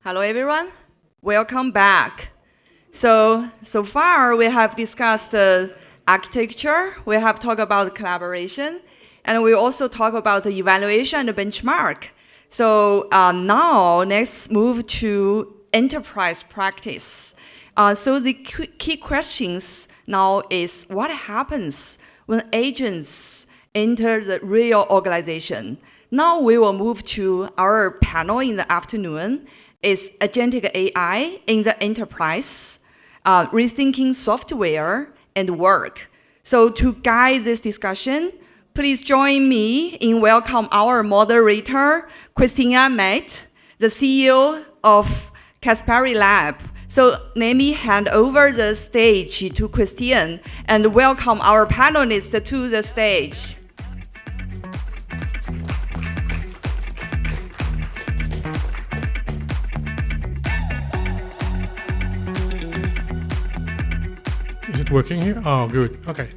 Hello, everyone. Welcome back. So far we have discussed the architecture, we have talked about collaboration, and we also talk about the evaluation and the benchmark. So now let's move to enterprise practice. So the key questions now is what happens when agents enter the real organization? Now we will move to our panel in the afternoon. Is Agentic AI in the enterprise, rethinking software and work. So to guide this discussion, please join me in welcome our moderator, Christian Maitre, the CEO of Caspari Lab. So let me hand over the stage to Christian and welcome our panelists to the stage. Is it working here? Oh, good. Okay.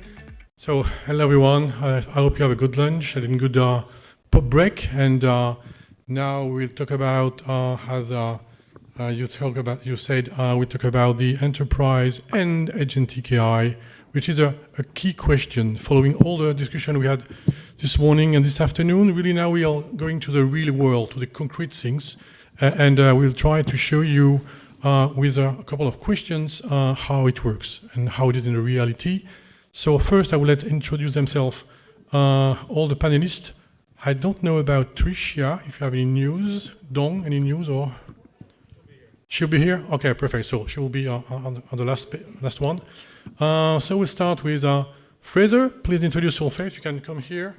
So, hello everyone. I hope you have a good lunch and a good pop break. And now we'll talk about, we talk about the enterprise and agentic AI, which is a key question following all the discussion we had this morning and this afternoon. Really, now we are going to the real world, to the concrete things, and we'll try to show you with a couple of questions how it works and how it is in the reality. So first I will introduce themselves, all the panelists. I don't know about Tricia, if you have any news. Dong, any news or? She'll be here? Okay, perfect. So she will be on the last one. So we'll start with Fraser. Please introduce yourself. You can come here.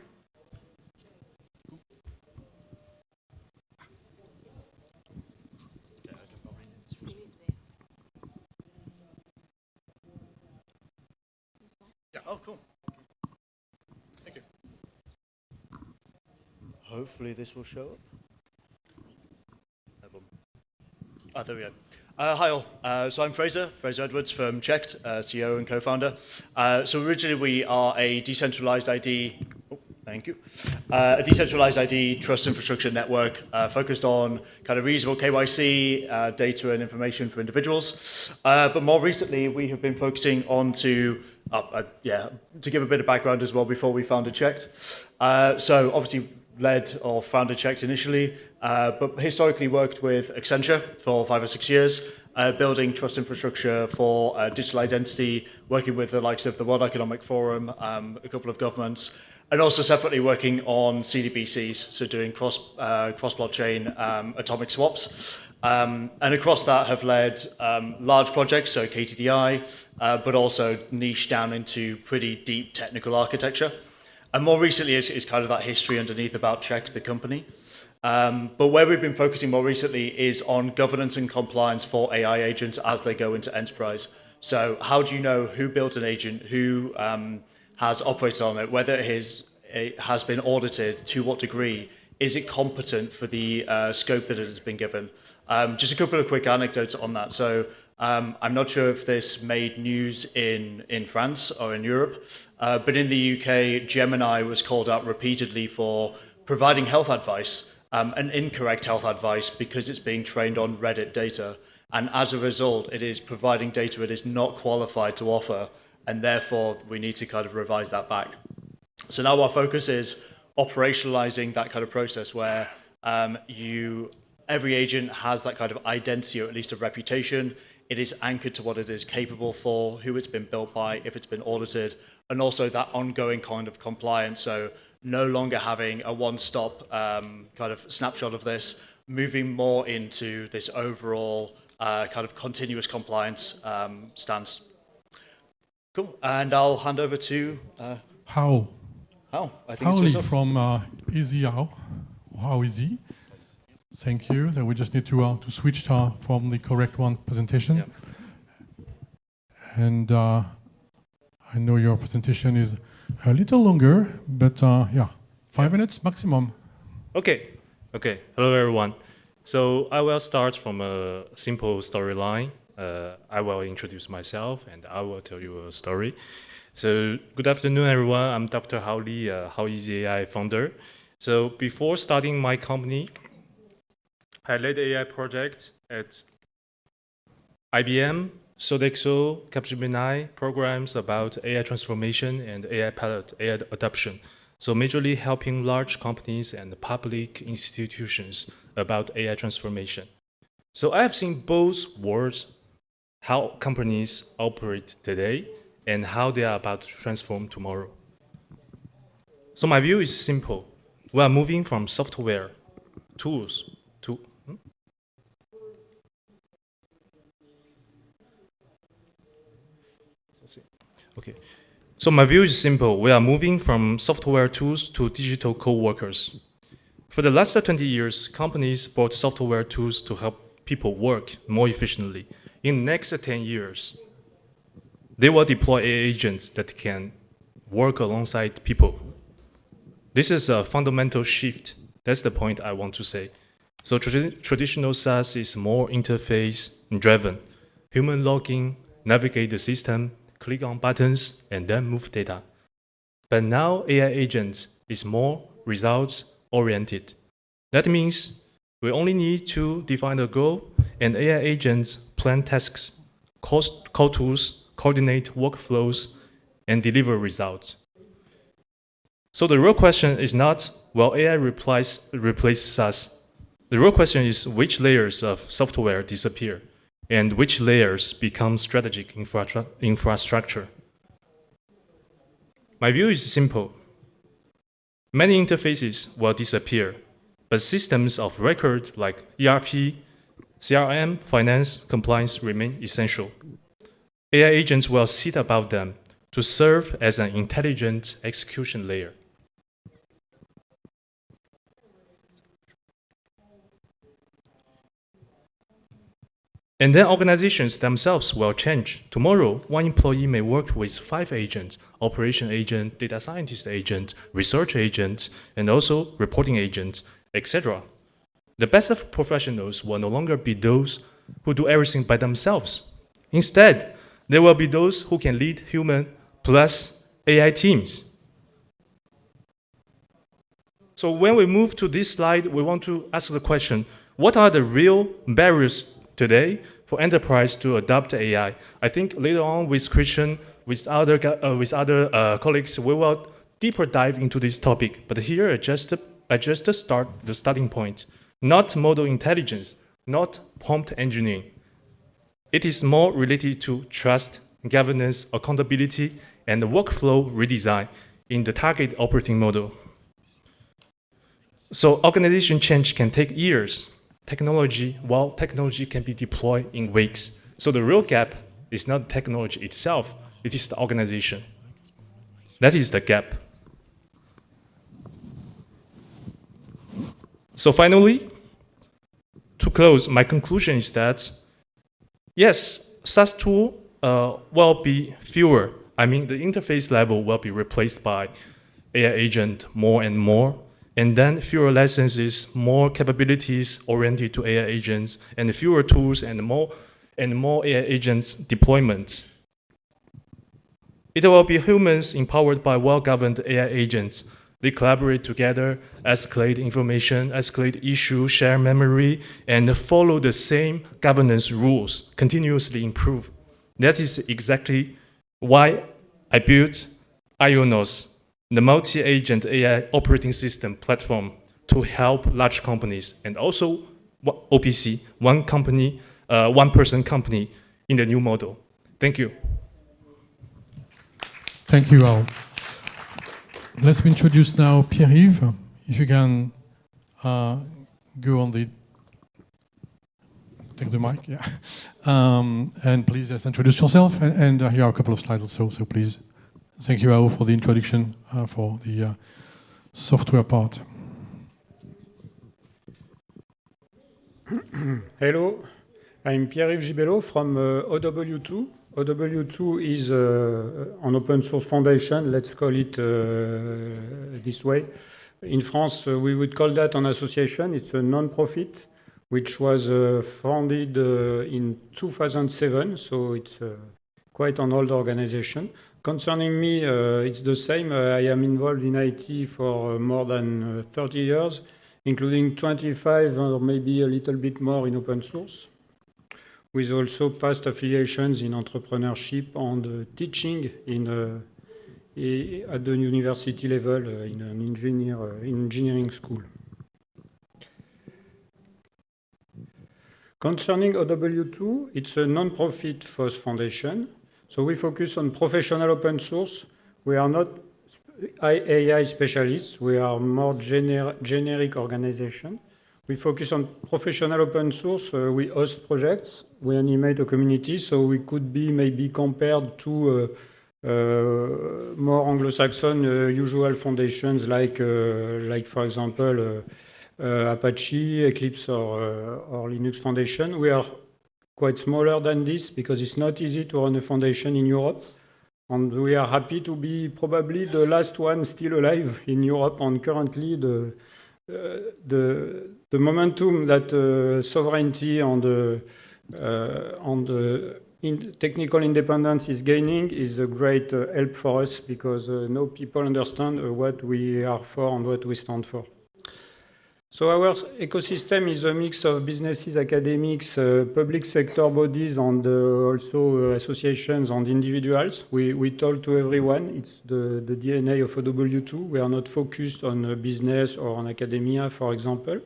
Oh, cool. Thank you. Hopefully this will show up. Oh, there we go. Hi all. So I'm Fraser Edwards from Checked, CEO and co-founder. So originally we are a decentralized ID, a decentralized ID trust infrastructure network focused on kind of reusable KYC, data and information for individuals. But more recently we have been focusing on to give a bit of background as well before we founded Checked. So obviously led or founded Checked initially, but historically worked with Accenture for 5 or 6 years, building trust infrastructure for digital identity, working with the likes of the World Economic Forum, a couple of governments, and also separately working on CDBCs, so doing cross-blockchain atomic swaps. And across that have led large projects, so KTDI, but also niche down into pretty deep technical architecture. And more recently is kind of that history underneath about Checked, the company. But where we've been focusing more recently is on governance and compliance for AI agents as they go into enterprise. So how do you know who built an agent, who has operated on it, whether it has been audited, to what degree, is it competent for the scope that it has been given? Just a couple of quick anecdotes on that. So I'm not sure if this made news in France or in Europe, but in the UK, Gemini was called out repeatedly for providing health advice, and incorrect health advice because it's being trained on Reddit data. And as a result, it is providing data it is not qualified to offer, and therefore we need to kind of revise that back. So now our focus is operationalizing that kind of process where every agent has that kind of identity or at least a reputation. It is anchored to what it is capable for, who it's been built by, if it's been audited, and also that ongoing kind of compliance. So no longer having a one-stop kind of snapshot of this, moving more into this overall kind of continuous compliance stance. Cool, and I'll hand over to How? I think it's yourself. From Easy How Easy. Thank you. So we just need to switch from the correct one presentation. Yeah. And I know your presentation is a little longer, but 5 minutes maximum. Okay. Hello, everyone. So I will start from a simple storyline. I will introduce myself and I will tell you a story. So good afternoon, everyone. I'm Dr. Hao Li, How Easy AI founder. So before starting my company, I led AI project At IBM, Sodexo, Capgemini programs about AI transformation and AI pilot, AI adoption. So majorly helping large companies and public institutions about AI transformation. So I have seen both worlds, how companies operate today and how they are about to transform tomorrow. So my view is simple. We are moving from software tools to okay. So my view is simple. We are moving from software tools to digital co-workers. For the last 20 years, companies bought software tools to help people work more efficiently. In the next 10 years, they will deploy AI agents that can work alongside people. This is a fundamental shift. That's the point I want to say. So traditional SaaS is more interface-driven. Human login, navigate the system, click on buttons, and then move data. But now AI agents is more results-oriented. That means we only need to define a goal, and AI agents plan tasks, call tools, coordinate workflows, and deliver results. So the real question is not, will AI replace SaaS? The real question is which layers of software disappear and which layers become strategic infrastructure. My view is simple. Many interfaces will disappear, but systems of record like ERP, CRM, finance, compliance remain essential. AI agents will sit above them to serve as an intelligent execution layer. And then organizations themselves will change. Tomorrow, one employee may work with 5 agents, operation agent, data scientist agent, research agent, and also reporting agents, etc. The best of professionals will no longer be those who do everything by themselves. Instead, there will be those who can lead human plus AI teams. So when we move to this slide, we want to ask the question, what are the real barriers today for enterprise to adopt AI? I think later on with Christian, with other colleagues, we will deeper dive into this topic. But here I just start the starting point. Not model intelligence, not prompt engineering. It is more related to trust, governance, accountability, and workflow redesign in the target operating model. So organization change can take years. While technology can be deployed in weeks. So the real gap is not technology itself, it is the organization. That is the gap. So finally, to close, my conclusion is that, yes, SaaS tool will be fewer. I mean, the interface level will be replaced by AI agent more and more. And then fewer licenses, more capabilities oriented to AI agents, and fewer tools and more AI agents deployment. It will be humans empowered by well-governed AI agents. They collaborate together, escalate information, escalate issues, share memory, and follow the same governance rules, continuously improve. That is exactly why I built Ionos, the multi-agent AI operating system platform to help large companies and also OPC, one-person company in the new model. Thank you. Thank you all. Let's introduce now Pierre-Yves. If you can go on take the mic, yeah. And please just introduce yourself. And here are a couple of slides also, so please. Thank you, Ao, for the introduction, for the software part. Hello, I'm Pierre-Yves Gibello from OW2. OW2 is an open source foundation, let's call it this way. In France, we would call that an association. It's a non-profit, which was founded in 2007, so it's quite an old organization. Concerning me, it's the same. I am involved in IT for more than 30 years, including 25 or maybe a little bit more in open source. with also past affiliations in entrepreneurship and teaching at the university level in an engineering school. Concerning OW2, it's a non-profit FOSS foundation. So we focus on professional open source. We are not AI specialists. We are more generic organization. We focus on professional open source. We host projects. We animate a community. So we could be maybe compared to more Anglo-Saxon usual foundations like for example, Apache, Eclipse, or Linux Foundation. We are quite smaller than this because it's not easy to run a foundation in Europe. And we are happy to be probably the last one still alive in Europe. And currently, the momentum that sovereignty and technical independence is gaining is a great help for us because now people understand what we are for and what we stand for. So our ecosystem is a mix of businesses, academics, public sector bodies, and also associations and individuals. We talk to everyone. It's the DNA of OW2. We are not focused on business or on academia, for example.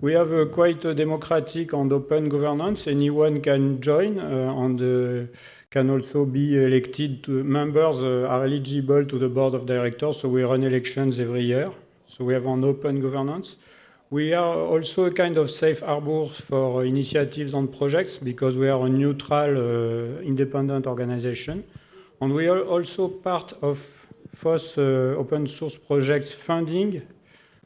We have a quite democratic and open governance. Anyone can join and can also be elected. Members are eligible to the board of directors, so we run elections every year. So we have an open governance. We are also a kind of safe harbor for initiatives and projects because we are a neutral, independent organization. And we are also part of FOSS open source projects funding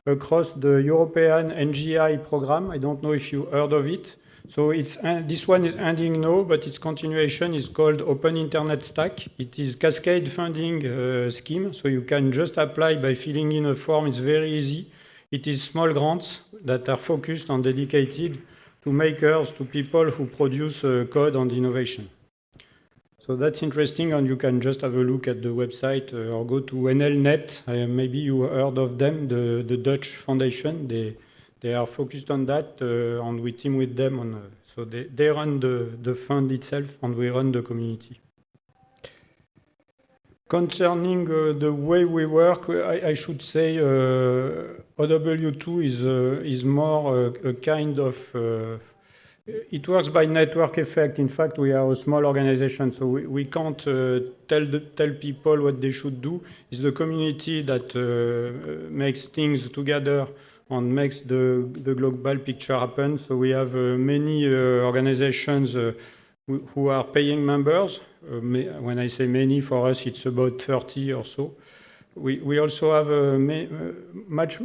across the European NGI program. I don't know if you heard of it. So this one is ending now, but its continuation is called Open Internet Stack. It is cascade funding scheme, so you can just apply by filling in a form. It's very easy. It is small grants that are focused and dedicated to makers, to people who produce code and innovation. So that's interesting, and you can just have a look at the website or go to NLNet. Maybe you heard of them, the Dutch foundation. They are focused on that, and we team with them. So they run the fund itself, and we run the community. Concerning the way we work, I should say OW2 is more a kind of... it works by network effect. In fact, we are a small organization, so we can't tell people what they should do. It's the community that makes things together and makes the global picture happen. So we have many organizations who are paying members. When I say many, for us it's about 30 or so. We also have much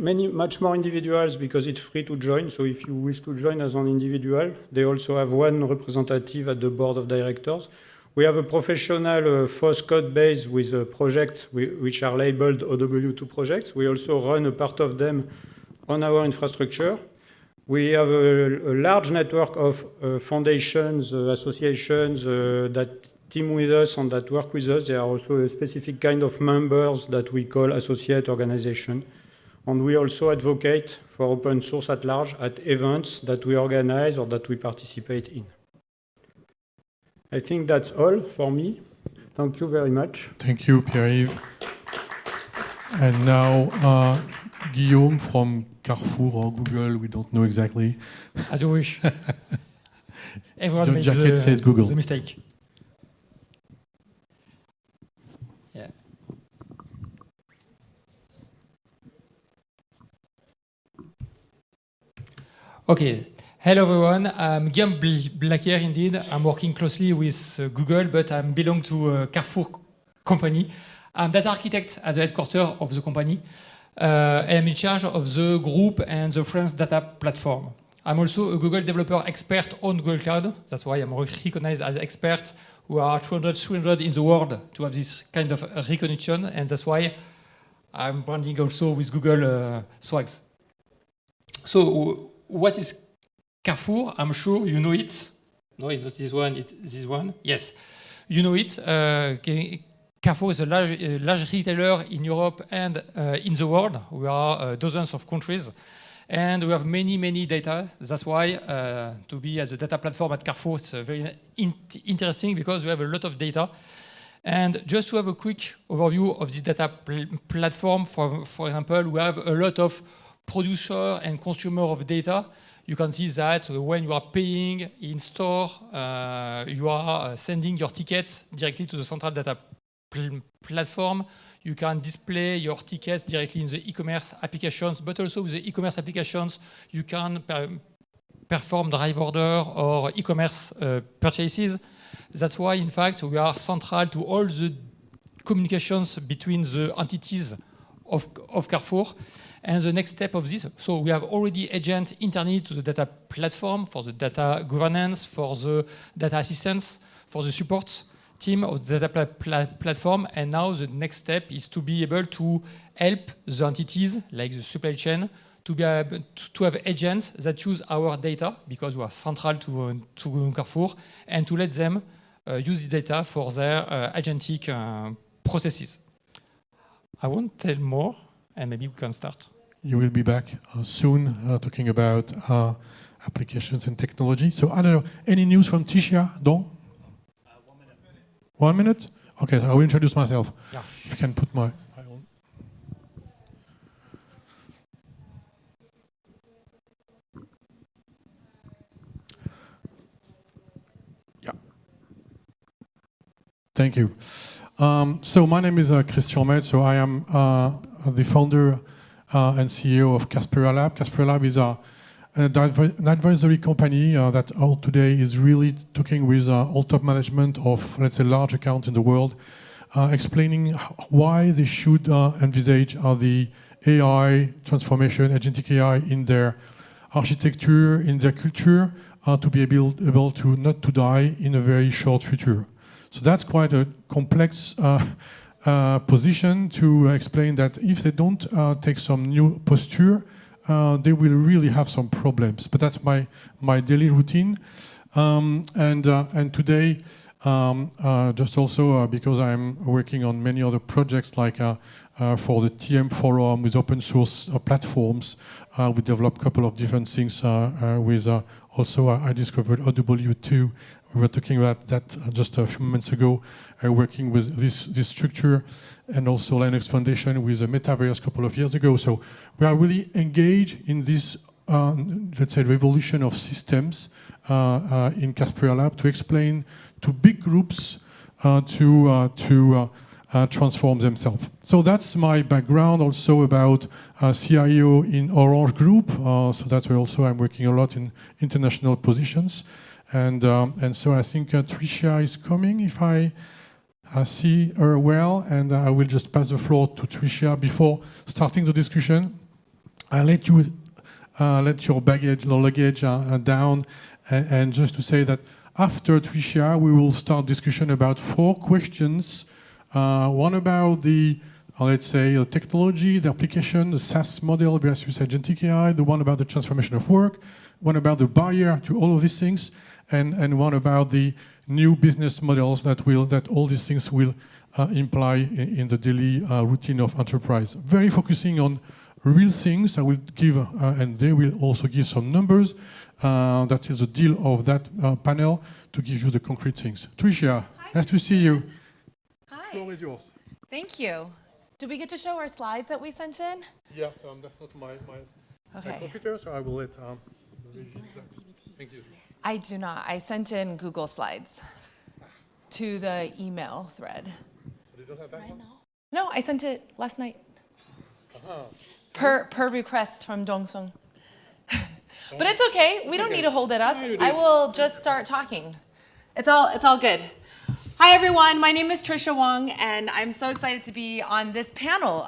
more individuals because it's free to join. So if you wish to join as an individual, they also have one representative at the board of directors. We have a professional FOSS code base with a project which are labeled OW2 projects. We also run a part of them on our infrastructure. We have a large network of foundations, associations that team with us and that work with us. There are also a specific kind of members that we call associate organization. And we also advocate for open source at large at events that we organize or that we participate in. I think that's all for me. Thank you very much. Thank you, Pierre-Yves. And now, Guillaume from Carrefour or Google, we don't know exactly. As you wish. Everyone John makes Jacket says Google. the mistake. Yeah. Okay. Hello, everyone. I'm Guillaume Blaquiere, indeed. I'm working closely with Google, but I belong to Carrefour company. I'm data architect at the headquarters of the company. I'm in charge of the group and the France data platform. I'm also a Google developer expert on Google Cloud. That's why I'm recognized as an expert. We are 300 in the world to have this kind of recognition, and that's why I'm branding also with Google swags. So what is Carrefour? I'm sure you know it. No, it's not this one, it's this one. Yes, you know it. Carrefour is a large retailer in Europe and in the world. We are dozens of countries. And we have many data. That's why to be as a data platform at Carrefour, it's very interesting because we have a lot of data. And just to have a quick overview of this data platform, for example, we have a lot of producer and consumer of data. You can see that when you are paying in store, you are sending your tickets directly to the central data platform. You can display your tickets directly in the e-commerce applications, but also with the e-commerce applications, you can perform drive order or e-commerce purchases. That's why, in fact, we are central to all the communications between the entities of Carrefour. And the next step of this, so we have already agent internally to the data platform for the data governance, for the data assistance, for the support team of the data platform. And now the next step is to be able to help the entities, like the supply chain, to be able to have agents that use our data, because we are central to Carrefour, and to let them use the data for their agentic processes. I won't tell more, and maybe we can start. You will be back soon talking about applications and technology. So I don't know, any news from Tricia? Don't? 1 minute. 1 minute? Okay, so I will introduce myself. Yeah. If you can put my eye on. Yeah. Thank you. So my name is Christian Maitre. So I am the founder and CEO of Caspera Lab. Caspera Lab is an advisory company that today is really talking with all top management of, let's say, large accounts in the world, explaining why they should envisage the AI transformation, agentic AI in their architecture, in their culture, to be able to not to die in a very short future. So that's quite a complex position to explain that if they don't take some new posture, they will really have some problems. But that's my daily routine. And today, just also because I'm working on many other projects, like for the TM forum with open source platforms, we developed a couple of different things with also I discovered OW2. We were talking about that just a few months ago, working with this structure, and also Linux Foundation with the Metaverse a couple of years ago. So we are really engaged in this, let's say, revolution of systems in Caspera Lab to explain to big groups to transform themselves. So that's my background also about CIO in Orange Group. So that's where also I'm working a lot in international positions. And so I think Tricia is coming, if I see her well, and I will just pass the floor to Tricia before starting the discussion. I'll let you let your luggage down, and just to say that after Tricia, we will start discussion about 4 questions. One about the, let's say, technology, the application, the SaaS model versus agentic AI, the one about the transformation of work, one about the barrier to all of these things, and one about the new business models that all these things will imply in the daily routine of enterprise. Very focusing on real things. I will give, and they will also give some numbers. That is the deal of that panel, to give you the concrete things. Tricia, nice to see you. Hi. The floor is yours. Thank you. Do we get to show our slides that we sent in? Yeah, that's not my computer, so I will let. Thank you. I do not. I sent in Google Slides to the email thread. You don't have that one? No, I sent it last night. Per request from Dongsung. But it's okay. We don't need to hold it up. I will just start talking. It's all good. Hi, everyone. My name is Tricia Wang, and I'm so excited to be on this panel.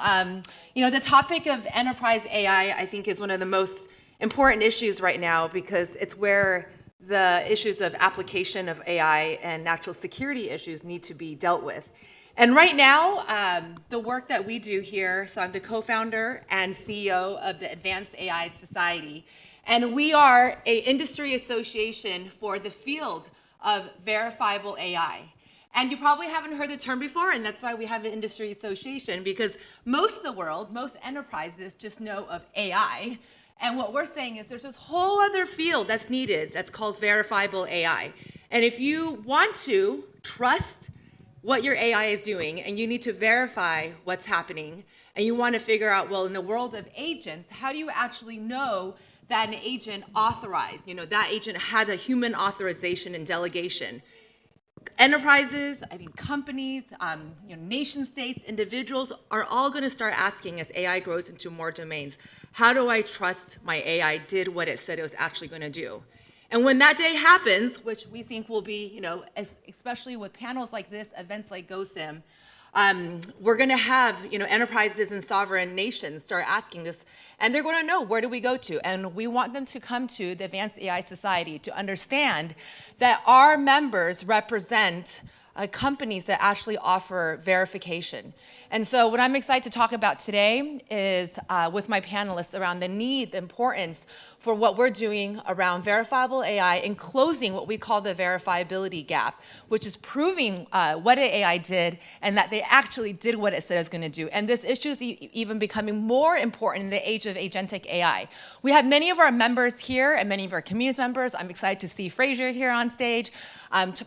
The topic of enterprise AI, I think, is one of the most important issues right now, because it's where the issues of application of AI and national security issues need to be dealt with. And right now, the work that we do here, so I'm the co-founder and CEO of the Advanced AI Society, and we are an industry association for the field of verifiable AI. And you probably haven't heard the term before, and that's why we have an industry association, because most of the world, most enterprises just know of AI, And what we're saying is there's this whole other field that's needed that's called verifiable AI. And if you want to trust what your AI is doing and you need to verify what's happening and you want to figure out, well, in the world of agents, how do you actually know that an agent authorized, that agent had a human authorization and delegation? Enterprises, I think companies, nation states, individuals are all going to start asking as AI grows into more domains, how do I trust my AI did what it said it was actually going to do? And when that day happens, which we think will be, especially with panels like this, events like GOSIM, we're going to have, enterprises and sovereign nations start asking this, and they're going to know, where do we go to? And we want them to come to the Advanced AI Society to understand that our members represent companies that actually offer verification. And so what I'm excited to talk about today is with my panelists around the need, the importance for what we're doing around verifiable AI and closing what we call the verifiability gap, which is proving what an AI did and that they actually did what it said it was going to do. And this issue is even becoming more important in the age of agentic AI. We have many of our members here and many of our community members. I'm excited to see Fraser here on stage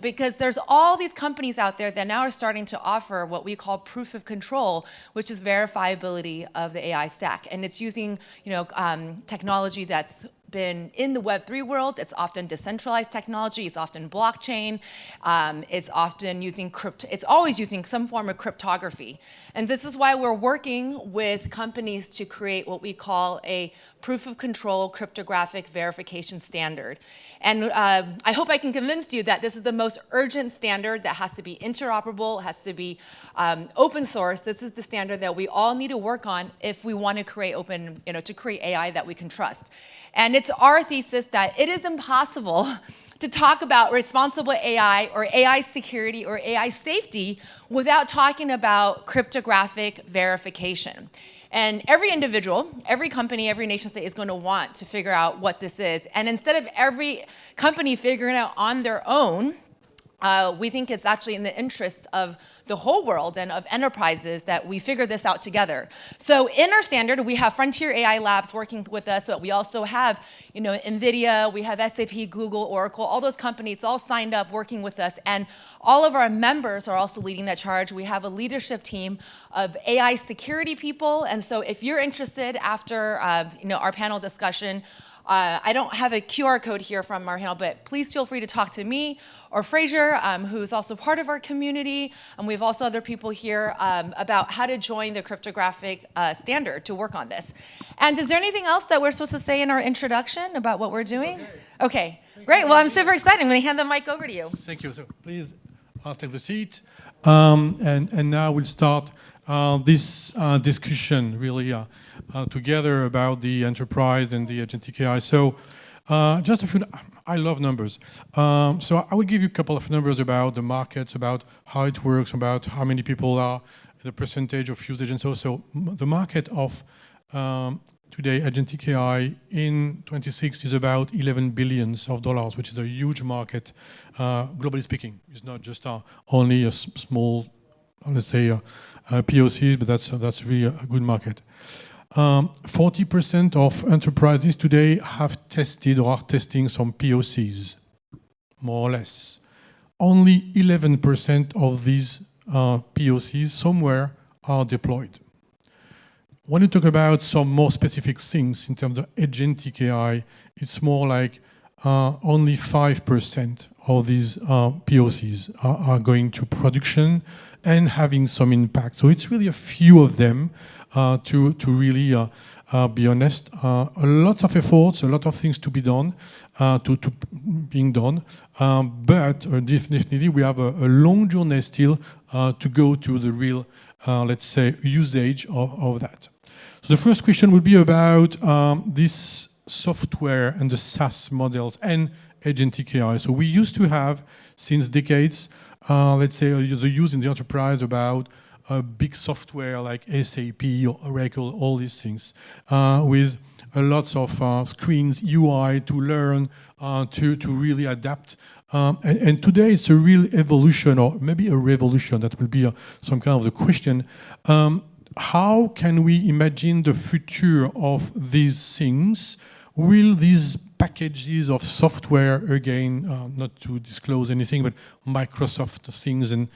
because there's all these companies out there that now are starting to offer what we call proof of control, which is verifiability of the AI stack. And it's using technology that's been in the Web3 world. It's often decentralized technology. It's often blockchain. It's often using it's always using some form of cryptography. And this is why we're working with companies to create what we call a proof of control cryptographic verification standard. And I hope I can convince you that this is the most urgent standard that has to be interoperable, has to be open source. This is the standard that we all need to work on if we want to create to create AI that we can trust. And it's our thesis that it is impossible to talk about responsible AI or AI security or AI safety without talking about cryptographic verification. And every individual, every company, every nation state is going to want to figure out what this is. And instead of every company figuring it out on their own, we think it's actually in the interest of the whole world and of enterprises that we figure this out together. So in our standard, we have Frontier AI Labs working with us, but we also have, NVIDIA, we have SAP, Google, Oracle, all those companies all signed up working with us. And all of our members are also leading that charge. We have a leadership team of AI security people. And so if you're interested after, our panel discussion, I don't have a QR code here from our panel, but please feel free to talk to me or Fraser, who's also part of our community. And we have also other people here about how to join the cryptographic standard to work on this. And is there anything else that we're supposed to say in our introduction about what we're doing? Okay, great. Well, I'm super excited. I'm going to hand the mic over to you. Thank you. So please take the seat. And now we'll start this discussion really together about the enterprise and the agentic AI. So just a few, I love numbers. So I will give you a couple of numbers about the markets, about how it works, about how many people are, the percentage of usage, and so the market of today, agentic AI in 26 is about $11 billion, which is a huge market, globally speaking. It's not just only a small, let's say, POCs, but that's really a good market. 40% of enterprises today have tested or are testing some POCs, more or less. Only 11% of these POCs somewhere are deployed. When you talk about some more specific things in terms of agentic AI, it's more like only 5% of these POCs are going to production and having some impact. So it's really a few of them to really be honest. A lot of efforts, a lot of things to be done, being done. But definitely we have a long journey still to go to the real, let's say, usage of that. So the first question would be about this software and the SaaS models and agentic AI. So we used to have, since decades, let's say the use in the enterprise about big software like SAP or Oracle, all these things, with lots of screens, UI to learn, to really adapt. And today it's a real evolution, or maybe a revolution. That will be some kind of the question. how can we imagine the future of these things? Will these packages of software, again, not to disclose anything, but Microsoft things and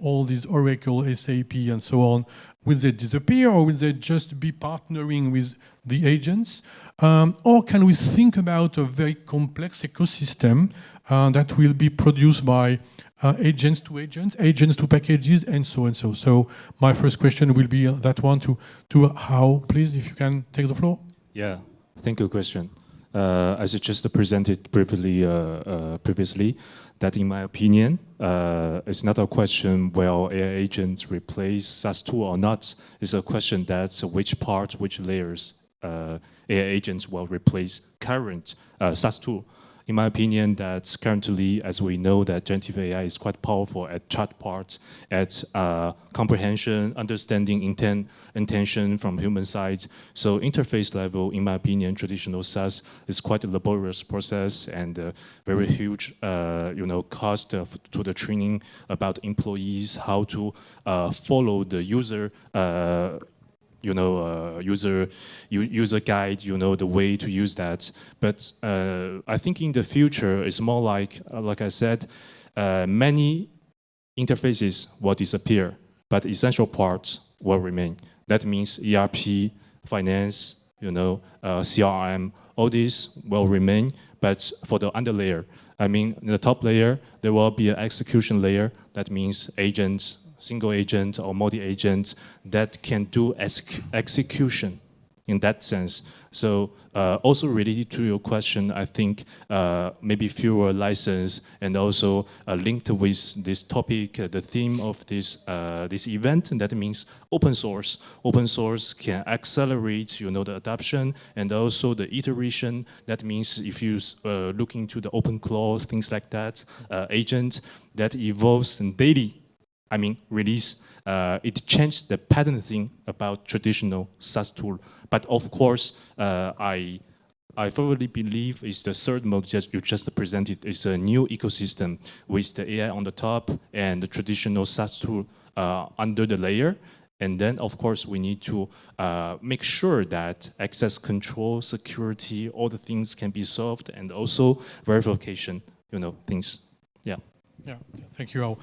all these Oracle, SAP, and so on, will they disappear, or will they just be partnering with the agents? Or can we think about a very complex ecosystem that will be produced by agents to agents, agents to packages, and so and so. So my first question will be that one to how, please, if you can take the floor. Yeah, thank you, Christian. As I just presented previously, that in my opinion, it's not a question will AI agents replace SaaS tool or not. It's a question that's which part, which layers AI agents will replace current SaaS tool. In my opinion, that currently, as we know, that generative AI is quite powerful at chat parts, at comprehension, understanding intention from human side. So interface level, in my opinion, traditional SaaS is quite a laborious process and very huge, cost to the training about employees, how to follow the user. User guide, the way to use that. But I think in the future, it's more like I said, many interfaces will disappear, but essential parts will remain. That means ERP, finance, CRM, all these will remain. But for the underlayer, I mean, in the top layer, there will be an execution layer. That means agents, single agent or multi-agent that can do execution in that sense. So also related to your question, I think maybe fewer license and also linked with this topic, the theme of this event, and that means open source. Open source can accelerate, the adoption and also the iteration. That means if you look into the open clause, things like that, agent that evolves daily. Release, it changed the pattern thing about traditional SaaS tool. But of course, I thoroughly believe is the third mode you just presented is a new ecosystem with the AI on the top and the traditional SaaS tool under the layer. And then, of course, we need to make sure that access control, security, all the things can be solved, and also verification, things. Yeah. Yeah, thank you all.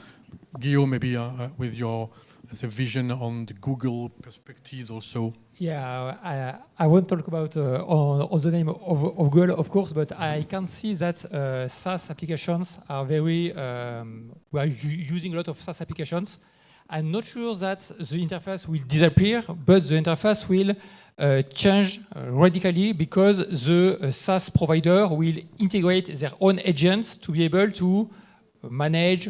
Guillaume, maybe with your vision on the Google perspectives also. Yeah, I won't talk about on the name of Google, of course, but I can see that SaaS applications are we are using a lot of SaaS applications. I'm not sure that the interface will disappear, but the interface will change radically because the SaaS provider will integrate their own agents to be able to manage,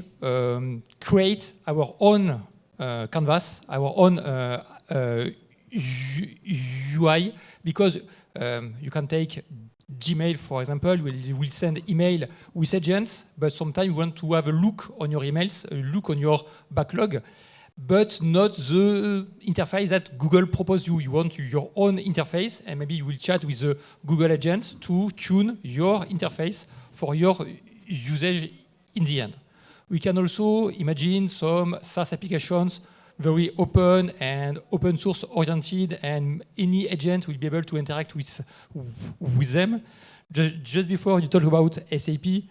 create our own canvas, our own UI, because you can take Gmail, for example, will send email with agents, but sometimes you want to have a look on your emails, a look on your backlog, but not the interface that Google proposed you. You want your own interface, and maybe you will chat with the Google agent to tune your interface for your usage in the end. We can also imagine some SaaS applications very open and open source oriented, and any agent will be able to interact with them. Just before you talk about SAP,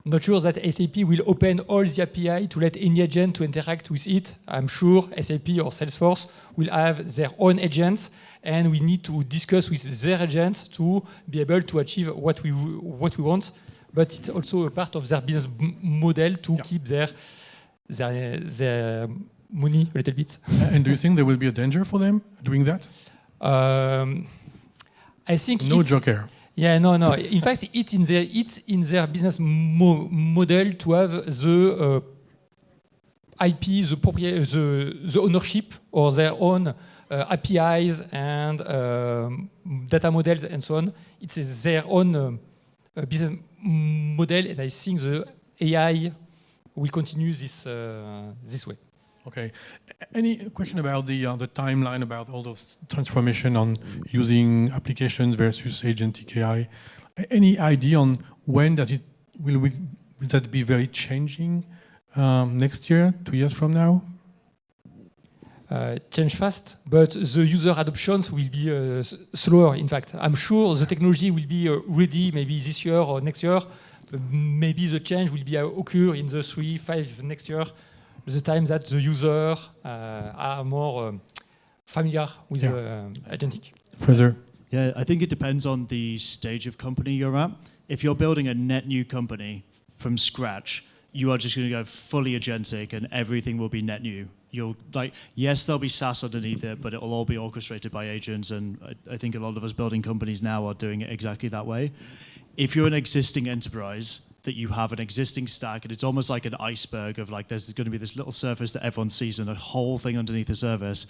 not sure that SAP will open all the API to let any agent to interact with it. I'm sure SAP or Salesforce will have their own agents, and we need to discuss with their agents to be able to achieve what we want. But it's also a part of their business model to keep their money a little bit. And do you think there will be a danger for them doing that? I think no joker. Yeah, no. In fact, it's in their business model to have the IP, the ownership or their own APIs and data models and so on. It's their own business model, and I think the AI will continue this way. Okay. Any question about the timeline about all those transformation on using applications versus agentic AI? Any idea on when that it will that be very changing next year, 2 years from now? change fast, but the user adoptions will be slower. In fact, I'm sure the technology will be ready maybe this year or next year. Maybe the change will be occur in the 3-5 next year, the time that the user are more familiar with agentic. Fraser. Yeah, I think it depends on the stage of company you're at. If you're building a net new company from scratch, you are just going to go fully agentic and everything will be net new. Yes, there'll be SaaS underneath it, but it'll all be orchestrated by agents. And I think a lot of us building companies now are doing it exactly that way. If you're an existing enterprise, that you have an existing stack, and it's almost like an iceberg of like, there's going to be this little surface that everyone sees and a whole thing underneath the surface,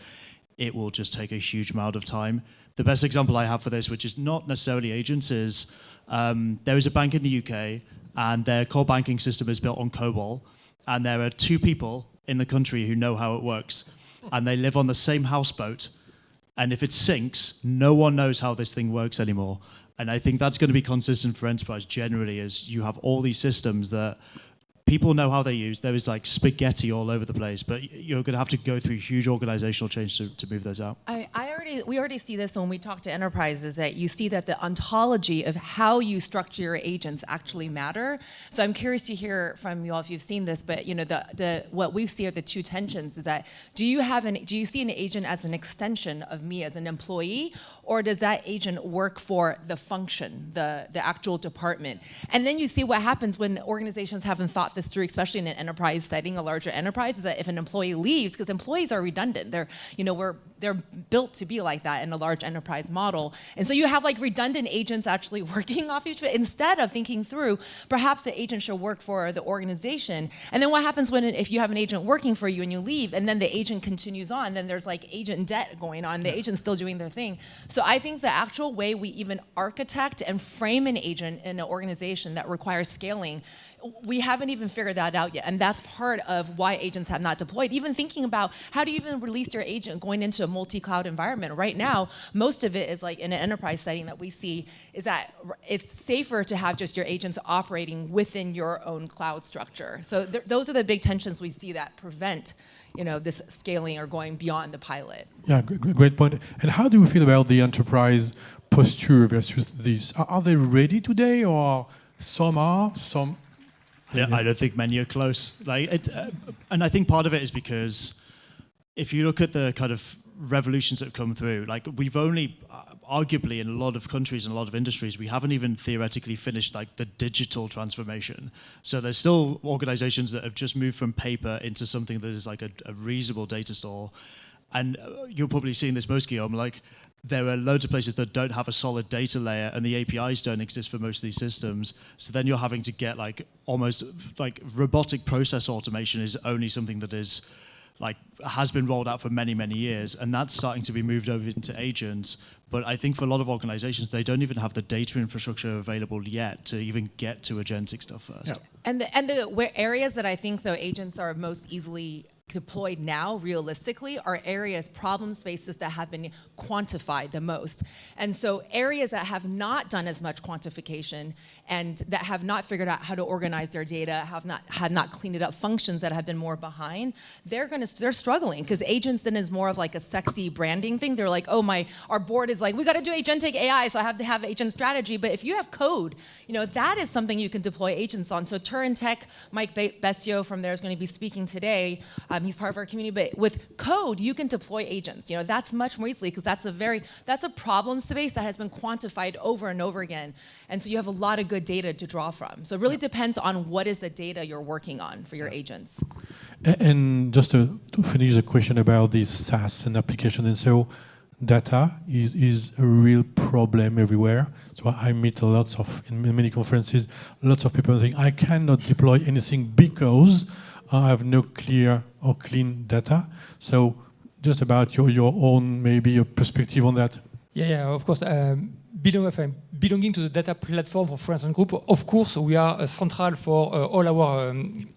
it will just take a huge amount of time. The best example I have for this, which is not necessarily agents, is there is a bank in the UK and their core banking system is built on COBOL, and there are 2 people in the country who know how it works, and they live on the same houseboat, and if it sinks, no one knows how this thing works anymore. And I think that's going to be consistent for enterprise generally, is you have all these systems that people know how they use. There is like spaghetti all over the place, but you're going to have to go through huge organizational change to move those out. We already see this when we talk to enterprises, that you see that the ontology of how you structure your agents actually matter. So I'm curious to hear from you all if you've seen this, but you know, what we see are the 2 tensions is that do you see an agent as an extension of me as an employee, or does that agent work for the function, the actual department? And then you see what happens when organizations haven't thought this through, especially in an enterprise setting, a larger enterprise, is that if an employee leaves, because employees are redundant, they're built to be like that in a large enterprise model. And so you have like redundant agents actually working off each other instead of thinking through, perhaps the agent should work for the organization. And then what happens if you have an agent working for you and you leave, and then the agent continues on, then there's like agent debt going on, the agent's still doing their thing. So I think the actual way we even architect and frame an agent in an organization that requires scaling, we haven't even figured that out yet. And that's part of why agents have not deployed. Even thinking about how do you even release your agent going into a multi-cloud environment. Right now, most of it is like in an enterprise setting that we see is that it's safer to have just your agents operating within your own cloud structure. So those are the big tensions we see that prevent this scaling or going beyond the pilot. Yeah, great point. And how do you feel about the enterprise posture versus this? Are they ready today, or some are, some... Yeah, I don't think many are close. And I think part of it is because if you look at the kind of revolutions that have come through, like we've only, arguably in a lot of countries and a lot of industries, we haven't even theoretically finished like the digital transformation. So there's still organizations that have just moved from paper into something that is like a reasonable data store. And you're probably seeing this most, Guillaume, like there are loads of places that don't have a solid data layer and the APIs don't exist for most of these systems. So then you're having to get like almost like robotic process automation is only something that is like has been rolled out for many, many years. And that's starting to be moved over into agents. But I think for a lot of organizations, they don't even have the data infrastructure available yet to even get to agentic stuff first. Yeah. And the areas that I think though agents are most easily deployed now, realistically, are areas, problem spaces that have been quantified the most. And so areas that have not done as much quantification and that have not figured out how to organize their data, had not cleaned it up, functions that have been more behind, they're struggling because agents then is more of like a sexy branding thing. They're like, oh, our board is like, we got to do agentic AI, so I have to have agent strategy. But if you have code, that is something you can deploy agents on. So Turin Tech, Mike Bestio from there is going to be speaking today. He's part of our community, but with code, you can deploy agents. That's much more easily because that's a problem space that has been quantified over and over again. And so you have a lot of good data to draw from. So it really depends on what is the data you're working on for your agents. And just to finish the question about this SaaS and application, and so data is a real problem everywhere. So I meet in many conferences, lots of people saying, I cannot deploy anything because I have no clear or clean data. So just about your own maybe a perspective on that. Yeah, of course. Belonging to the data platform for France and Group, of course, we are central for all our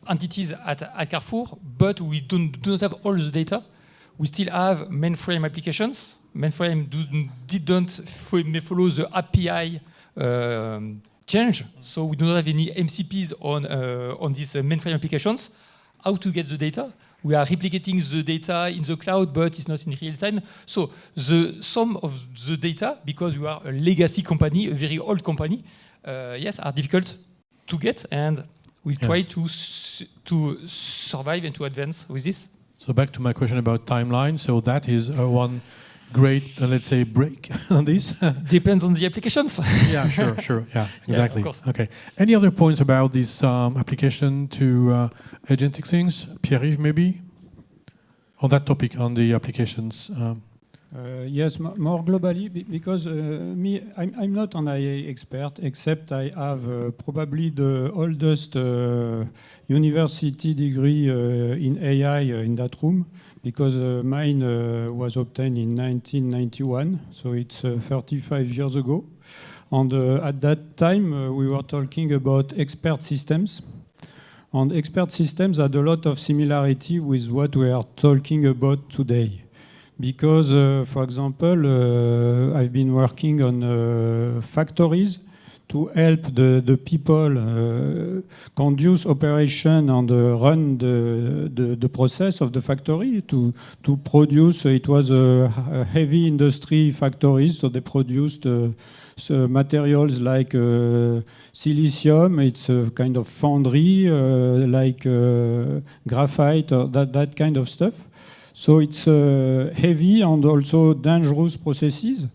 entities at Carrefour, but we do not have all the data. We still have mainframe applications. Mainframe didn't follow the API change, so we don't have any MCPs on these mainframe applications. How to get the data? We are replicating the data in the cloud, but it's not in real time. So the sum of the data, because we are a legacy company, a very old company, yes, are difficult to get, and we try to survive and to advance with this. So back to my question about timeline. So that is one great, let's say, break on this. Depends on the applications. Yeah, sure. Yeah, exactly. Yeah, of course. Okay. Any other points about this application to agentic things? Pierre-Yves, maybe? On that topic, on the applications. Yes, more globally, because I'm not an AI expert, except I have probably the oldest university degree in AI in that room, because mine was obtained in 1991, so it's 35 years ago. And at that time, we were talking about expert systems. And expert systems had a lot of similarity with what we are talking about today. Because, for example, I've been working on factories to help the people conduce operation and run the process of the factory to produce. It was a heavy industry factories, so they produced materials like silicium. It's a kind of foundry, like graphite, or that kind of stuff. So it's heavy and also dangerous processes.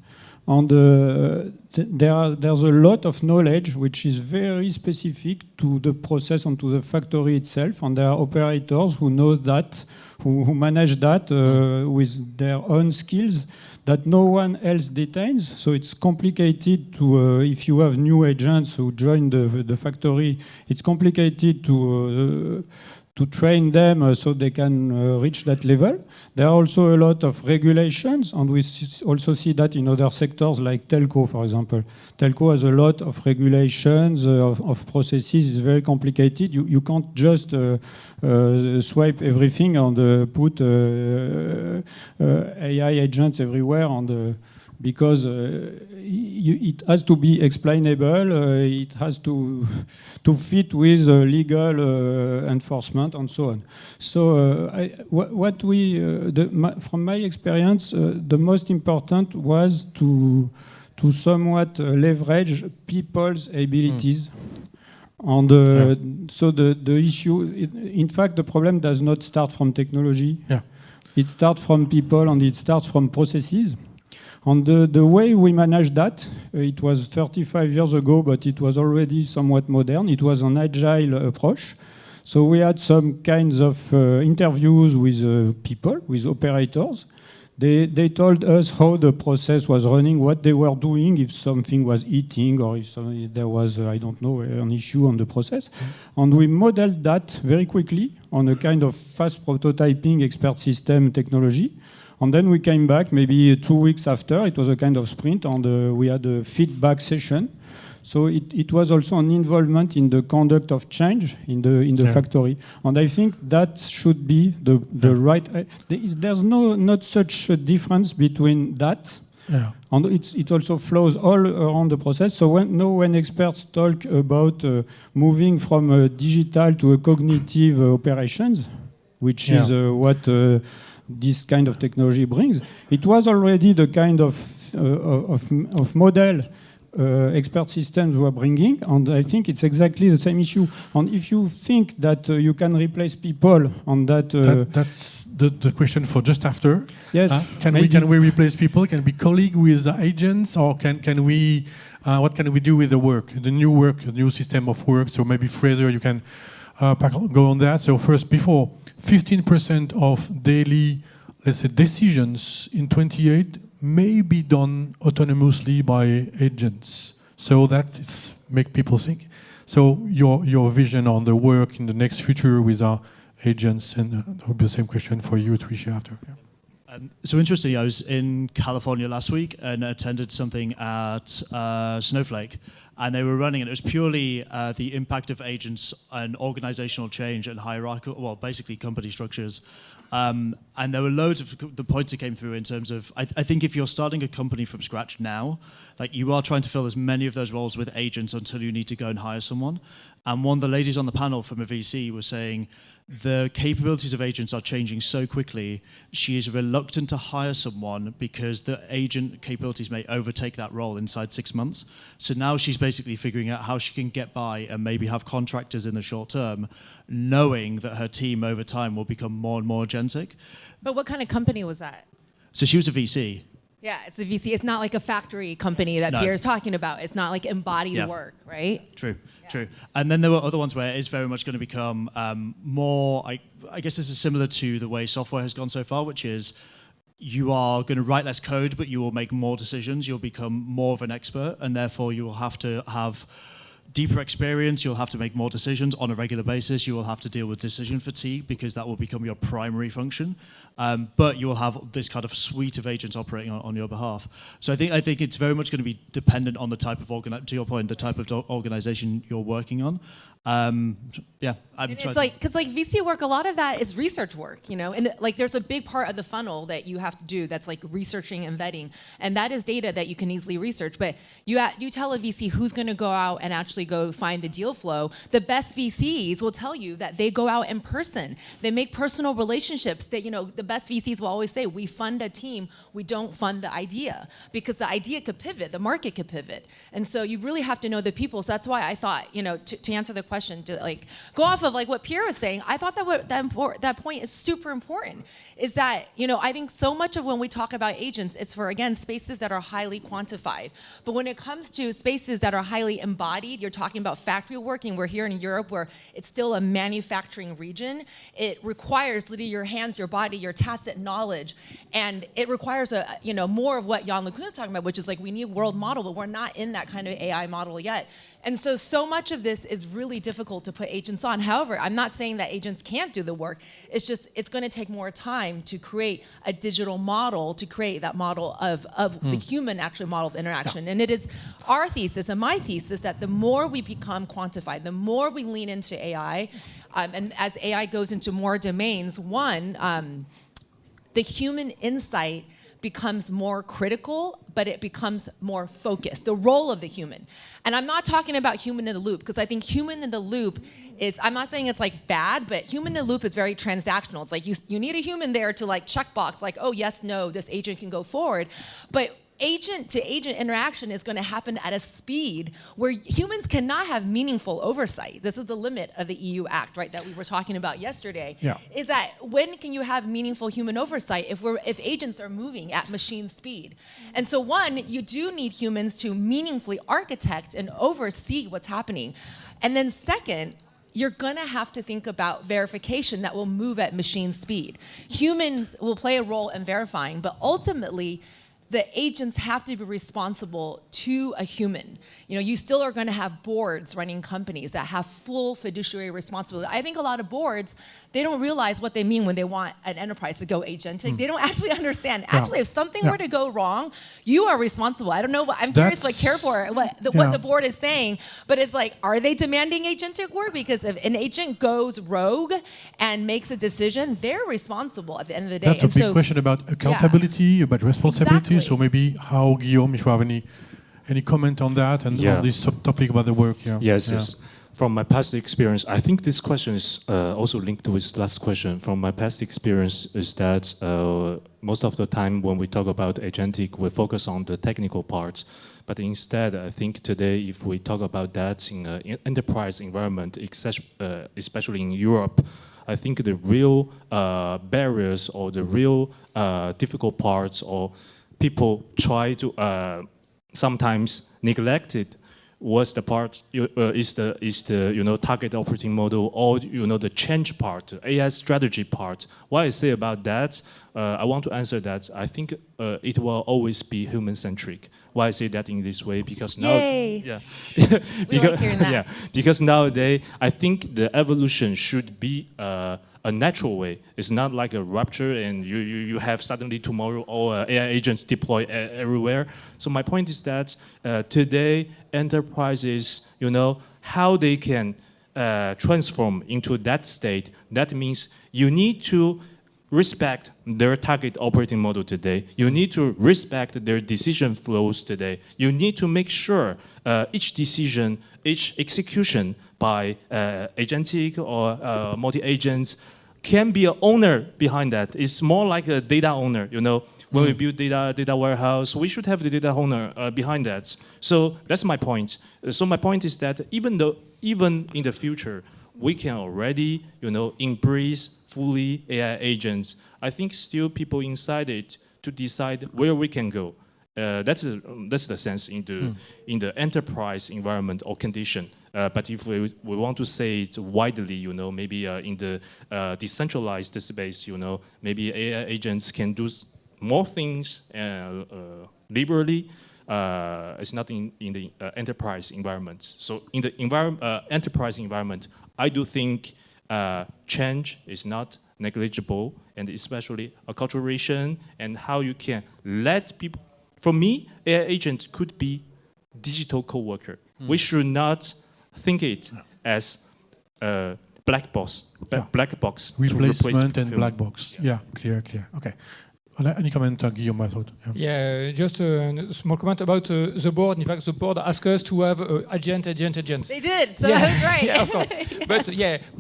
And there's a lot of knowledge which is very specific to the process and to the factory itself. And there are operators who know that, who manage that with their own skills that no one else detains. So it's complicated to, if you have new agents who join the factory, it's complicated to train them so they can reach that level. There are also a lot of regulations, and we also see that in other sectors like telco, for example. Telco has a lot of regulations, of processes. It's very complicated. You can't just swipe everything and put AI agents everywhere, and because it has to be explainable, it has to fit with legal enforcement and so on. So from my experience, the most important was to somewhat leverage people's abilities. And so the issue, in fact, the problem does not start from technology. Yeah. It starts from people, and it starts from processes. And the way we managed that, it was 35 years ago, but it was already somewhat modern. It was an agile approach. So we had some kinds of interviews with people, with operators. They told us how the process was running, what they were doing, if something was eating, or if there was, I don't know, an issue on the process. And we modeled that very quickly on a kind of fast prototyping expert system technology. And then we came back maybe 2 weeks after. It was a kind of sprint, and we had a feedback session. So it was also an involvement in the conduct of change in the factory. And I think that should be the right. There's not such a difference between that. Yeah. And it also flows all around the process. So when experts talk about moving from a digital to a cognitive operations, which is what this kind of technology brings, it was already the kind of model expert systems were bringing, and I think it's exactly the same issue. And if you think that you can replace people on that... that's the question for just after. Yes. Can we replace people? Can we be colleague with agents, or can we... what can we do with the work, the new system of work? So maybe Fraser, you can go on that. So first, before 15% of daily, let's say, decisions in 28 may be done autonomously by agents. So that make people think. So your vision on the work in the next future with our agents, and that would be the same question for you, Tricia, after. Yeah. So interestingly, I was in California last week and attended something at Snowflake, and they were running, and it was purely the impact of agents and organizational change and hierarchical, well, basically company structures. And there were loads of the points that came through in terms of, I think if you're starting a company from scratch now, like you are trying to fill as many of those roles with agents until you need to go and hire someone. And one of the ladies on the panel from a VC was saying, the capabilities of agents are changing so quickly, she is reluctant to hire someone because the agent capabilities may overtake that role inside 6 months. So now she's basically figuring out how she can get by and maybe have contractors in the short term, knowing that her team over time will become more and more agentic. But what kind of company was that? So she was a VC. Yeah, it's a VC. It's not like a factory company that No. Pierre's talking about. It's not like embodied Yeah. work, right? True, true. And then there were other ones where it's very much going to become more, I guess this is similar to the way software has gone so far, which is you are going to write less code, but you will make more decisions. You'll become more of an expert, and therefore you will have to have deeper experience. You'll have to make more decisions on a regular basis. You will have to deal with decision fatigue because that will become your primary function. But you will have this kind of suite of agents operating on your behalf. So I think it's very much going to be dependent on the type of to your point, the type of organization you're working on. Yeah, And it's like, because like VC work, a lot of that is research work, you know, and like there's a big part of the funnel that you have to do that's like researching and vetting, and that is data that you can easily research. But you tell a VC who's going to go out and actually go find the deal flow. The best VCs will tell you that they go out in person. They make personal relationships. That, you know, the best VCs will always say, we fund a team, we don't fund the idea, because the idea could pivot, the market could pivot, and so you really have to know the people. So that's why I thought, you know, to answer the question, to like go off of like what Pierre was saying, I thought that point is super important. Is that, you know, I think so much of when we talk about agents, it's for, again, spaces that are highly quantified. But when it comes to spaces that are highly embodied, you're talking about factory working. We're here in Europe where it's still a manufacturing region. It requires literally your hands, your body, your tacit knowledge, and it requires more of what Jan LeCun is talking about, which is like we need a world model, but we're not in that kind of AI model yet. And so much of this is really difficult to put agents on. However, I'm not saying that agents can't do the work. It's just, it's going to take more time to create a digital model, to create that model of the human actual model of interaction. Yeah. And it is our thesis and my thesis that the more we become quantified, the more we lean into AI, and as AI goes into more domains, the human insight becomes more critical, but it becomes more focused, the role of the human. And I'm not talking about human in the loop, because I think human in the loop is, I'm not saying it's like bad, but human in the loop is very transactional. It's like you need a human there to like checkbox, like, oh, yes, no, this agent can go forward. But agent to agent interaction is going to happen at a speed where humans cannot have meaningful oversight. This is the limit of the EU Act, right, that we were talking about yesterday. Yeah. Is that when can you have meaningful human oversight if agents are moving at machine speed? And so one, you do need humans to meaningfully architect and oversee what's happening. And then second, you're going to have to think about verification that will move at machine speed. Humans will play a role in verifying, but ultimately, the agents have to be responsible to a human. You know, you still are going to have boards running companies that have full fiduciary responsibility. I think a lot of boards, they don't realize what they mean when they want an enterprise to go agentic. They don't actually understand. Yeah. Actually, if something were to go wrong, you are responsible. I don't know. I'm curious, like, care for what the board is saying, but it's like, are they demanding agentic work? Because if an agent goes rogue and makes a decision, they're responsible at the end of the day. That's a big question about accountability, about responsibility. Exactly. So maybe how, Guillaume, if you have any comment on that and on this topic about the work? Yes. From my past experience, I think this question is also linked with the last question. From my past experience is that most of the time when we talk about agentic, we focus on the technical parts. But instead, I think today, if we talk about that in an enterprise environment, especially in Europe, I think the real barriers or the real difficult parts or people try to sometimes neglect it was the part is the target operating model or the change part, AI strategy part. Why I say about that? I want to answer that. I think it will always be human centric. Why I say that in this way? Because now, we like hearing that. Because nowadays I think the evolution should be a natural way. It's not like a rupture and you have suddenly tomorrow all AI agents deploy everywhere. So my point is that today enterprises, how they can transform into that state. That means you need to respect their target operating model today. You need to respect their decision flows today. You need to make sure each decision, each execution by agentic or multi-agents can be an owner behind that. It's more like a data owner, you know. When we build data warehouse, we should have the data owner behind that. So that's my point. So my point is that even in the future, we can already, you know, embrace fully AI agents. I think still people inside it to decide where we can go. That's the sense in the enterprise environment or condition. But if we want to say it widely, you know, maybe in the decentralized space, you know, maybe AI agents can do more things liberally. It's not in the enterprise environment. So in the enterprise environment, I do think change is not negligible, and especially acculturation and how you can let people. For me, AI agent could be digital coworker. We should not think it as a black box. Black box Replacement and black box. Yeah, clear. Okay. Any comment, Guillaume? I thought. Yeah, just a small comment about the board. In fact, the board asked us to have agents. They did, so that was great. Yeah, of course. But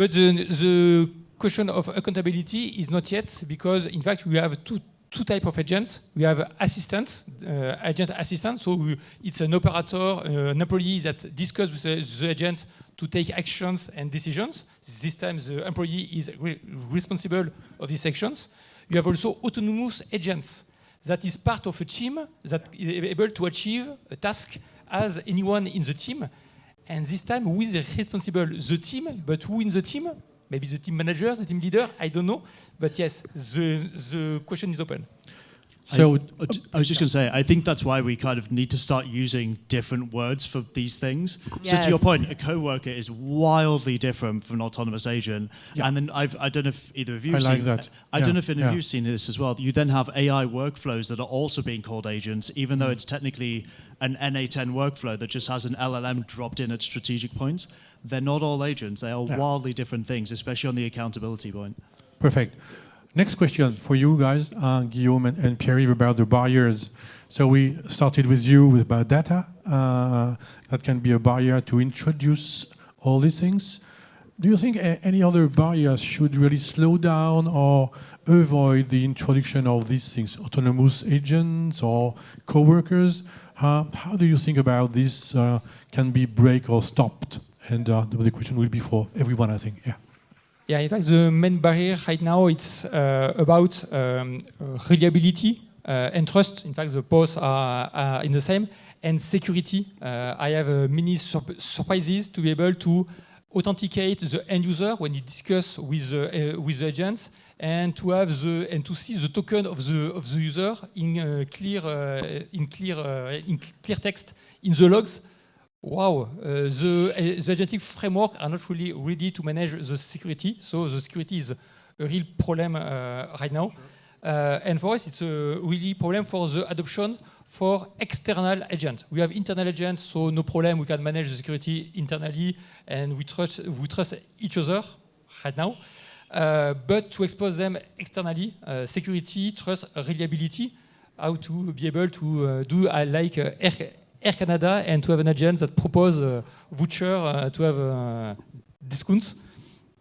the question of accountability is not yet, because in fact we have two types of agents. We have assistants, agent assistants. So it's an operator, an employee that discusses with the agent to take actions and decisions. This time the employee is responsible of these actions. You have also autonomous agents that is part of a team that is able to achieve a task as anyone in the team. And this time, who is responsible? The team, but who in the team? Maybe the team manager, the team leader, I don't know. But yes, the question is open. So I was just going to say, I think that's why we kind of need to start using different words for these things. Yes. So to your point, a coworker is wildly different from an autonomous agent. Yeah. And then I don't know if either of you have seen that. I don't know if any of you have seen this as well. You then have AI workflows that are also being called agents, even though it's technically an NA10 workflow that just has an LLM dropped in at strategic points. They're not all agents. They are wildly different things, especially on the accountability point. Perfect. Next question for you guys, Guillaume and Pierre-Yves, about the barriers. So we started with you about data. That can be a barrier to introduce all these things. Do you think any other barriers should really slow down or avoid the introduction of these things, autonomous agents or co-workers? How do you think about this can be break or stopped? And the question will be for everyone, I think. Yeah, in fact, the main barrier right now it's about reliability and trust. In fact, the both are in the same, and security. I have many surprises to be able to authenticate the end user when he discuss with the agents, and to have to see the token of the user in clear text in the logs. Wow, the agentic framework are not really ready to manage the security, so the security is a real problem right now. And for us, it's a really problem for the adoption for external agents. We have internal agents, so no problem, we can manage the security internally, and we trust each other right now. But to expose them externally, security, trust, reliability, how to be able to do like Air Canada and to have an agent that propose voucher to have discounts.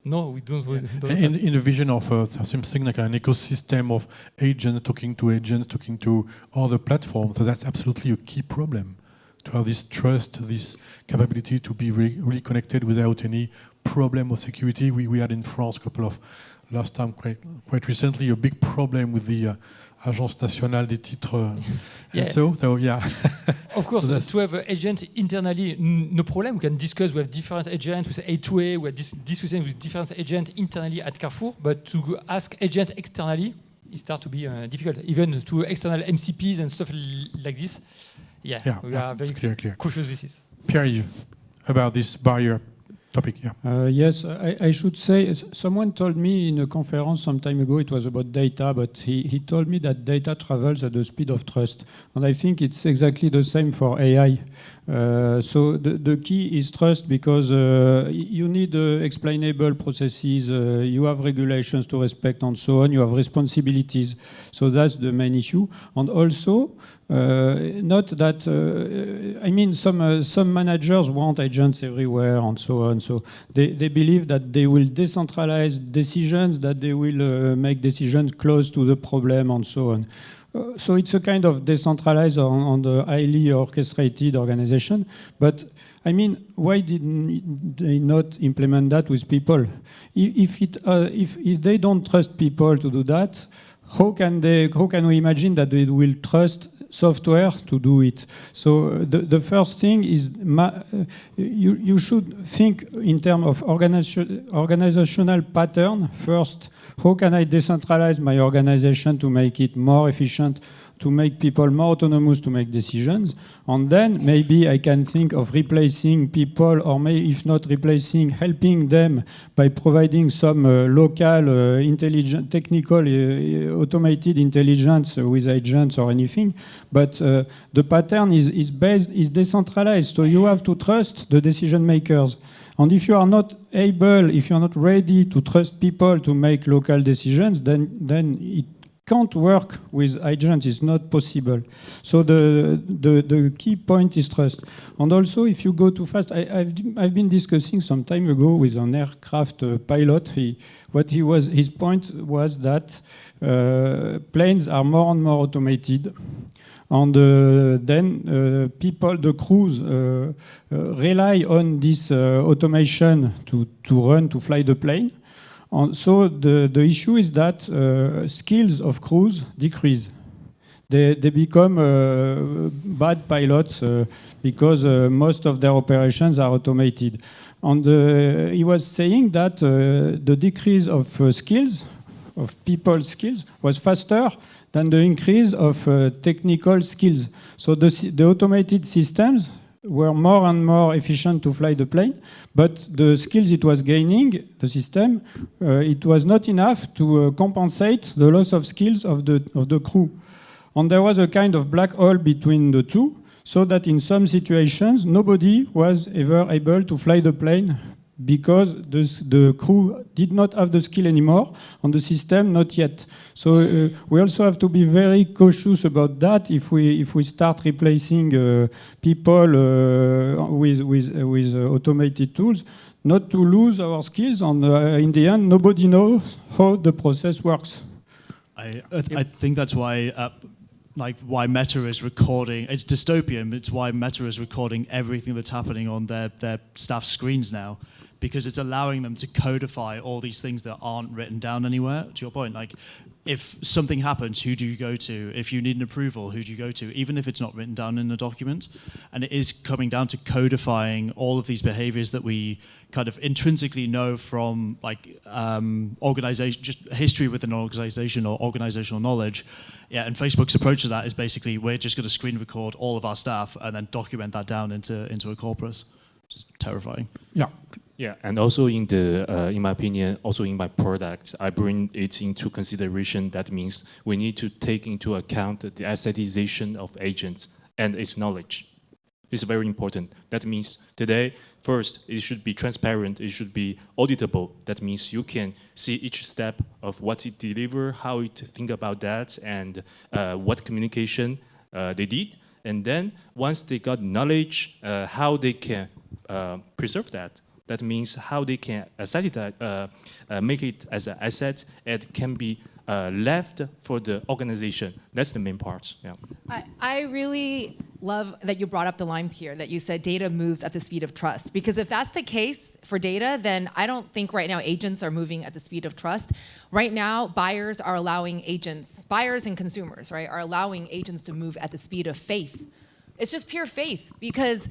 No, we don't. In the vision of something like an ecosystem of agents talking to other platforms, so that's absolutely a key problem. To have this trust, this capability to be really connected without any problem of security. We had in France last time, quite recently, a big problem with the Agence Nationale des Titres. So yeah. Of course, so to have agents internally, no problem. We can discuss with different agents, with A2A, we are discussing with different agents internally at Carrefour, but to ask agents externally, it starts to be difficult. Even to external MCPs and stuff like this. Yeah, we are very clear. cautious with this. Pierre-Yves, about this barrier. topic. Yeah. Yes, I should say, someone told me in a conference some time ago, it was about data, but he told me that data travels at the speed of trust. And I think it's exactly the same for AI. So the key is trust, because you need explainable processes, you have regulations to respect and so on, you have responsibilities. So that's the main issue. And also, not that, I mean, some managers want agents everywhere and so on. So they believe that they will decentralize decisions, that they will make decisions close to the problem and so on. So it's a kind of decentralized on the highly orchestrated organization. But I mean, why didn't they not implement that with people? If they don't trust people to do that, how can we imagine that they will trust software to do it? So the first thing is you should think in terms of organizational pattern first. How can I decentralize my organization to make it more efficient, to make people more autonomous to make decisions? And then maybe I can think of replacing people, or maybe if not replacing, helping them by providing some local intelligent, technical, automated intelligence with agents or anything. But the pattern is decentralized. So you have to trust the decision makers. And if you are not able, if you're not ready to trust people to make local decisions, then it can't work with agents. It's not possible. So the key point is trust. And also, if you go too fast, I've been discussing some time ago with an aircraft pilot. His point was that planes are more and more automated. And then people, the crews, rely on this automation to fly the plane. And so the issue is that skills of crews decrease. They become bad pilots because most of their operations are automated. And he was saying that the decrease of skills, of people's skills, was faster than the increase of technical skills. So the automated systems were more and more efficient to fly the plane, but the skills it was gaining, the system, it was not enough to compensate the loss of skills of the crew. And there was a kind of black hole between the two, so that in some situations, nobody was ever able to fly the plane because the crew did not have the skill anymore, and the system not yet. So we also have to be very cautious about that if we start replacing people with automated tools, not to lose our skills, and in the end, nobody knows how the process works. I think that's why. Why Meta is recording, it's dystopian, it's why Meta is recording everything that's happening on their staff screens now, because it's allowing them to codify all these things that aren't written down anywhere. To your point, like, if something happens, who do you go to? If you need an approval, who do you go to? Even if it's not written down in a document. And it is coming down to codifying all of these behaviors that we kind of intrinsically know from organization, just history within an organization or organizational knowledge. Yeah, and Facebook's approach to that is basically we're just going to screen record all of our staff and then document that down into a corpus, which is terrifying. Yeah. Yeah, and also in my opinion, also in my product, I bring it into consideration. That means we need to take into account the assetization of agents and its knowledge. It's very important. That means today, first, it should be transparent. It should be auditable. That means you can see each step of what it delivers, how it think about that, and what communication they did. And then once they got knowledge, how they can preserve that. That means how they can make it as an asset and can be left for the organization. That's the main part. Yeah. I really love that you brought up the line, Pierre, that you said data moves at the speed of trust. Because if that's the case for data, then I don't think right now agents are moving at the speed of trust. Right now, buyers and consumers, right, are allowing agents to move at the speed of faith. It's just pure faith, because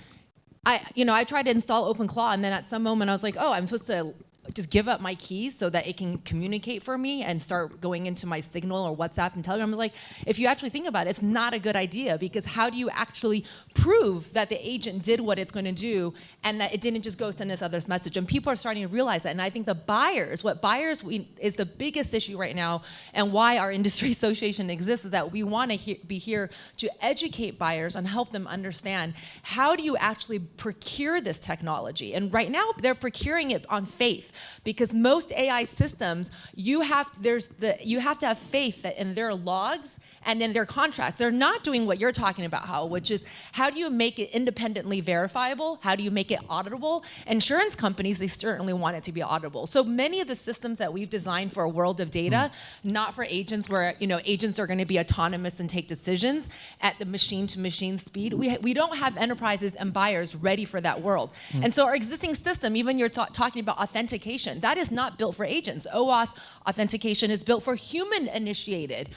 I tried to install OpenClaw, and then at some moment I was like, oh, I'm supposed to just give up my keys so that it can communicate for me and start going into my Signal or WhatsApp and Telegram. Like, if you actually think about it, it's not a good idea, because how do you actually prove that the agent did what it's going to do and that it didn't just go send this other message? And people are starting to realize that. And I think is the biggest issue right now, and why our industry association exists, is that we want to be here to educate buyers and help them understand, how do you actually procure this technology? And right now they're procuring it on faith, because most AI systems, you have to have faith that in their logs and in their contracts, they're not doing what you're talking about, Hao, which is, how do you make it independently verifiable? How do you make it auditable? Insurance companies, they certainly want it to be auditable. So many of the systems that we've designed for a world of data, not for agents, where agents are going to be autonomous and take decisions at the machine-to-machine speed. We don't have enterprises and buyers ready for that world. And so our existing system, even you're talking about authentication, that is not built for agents. OAuth authentication is built for human-initiated,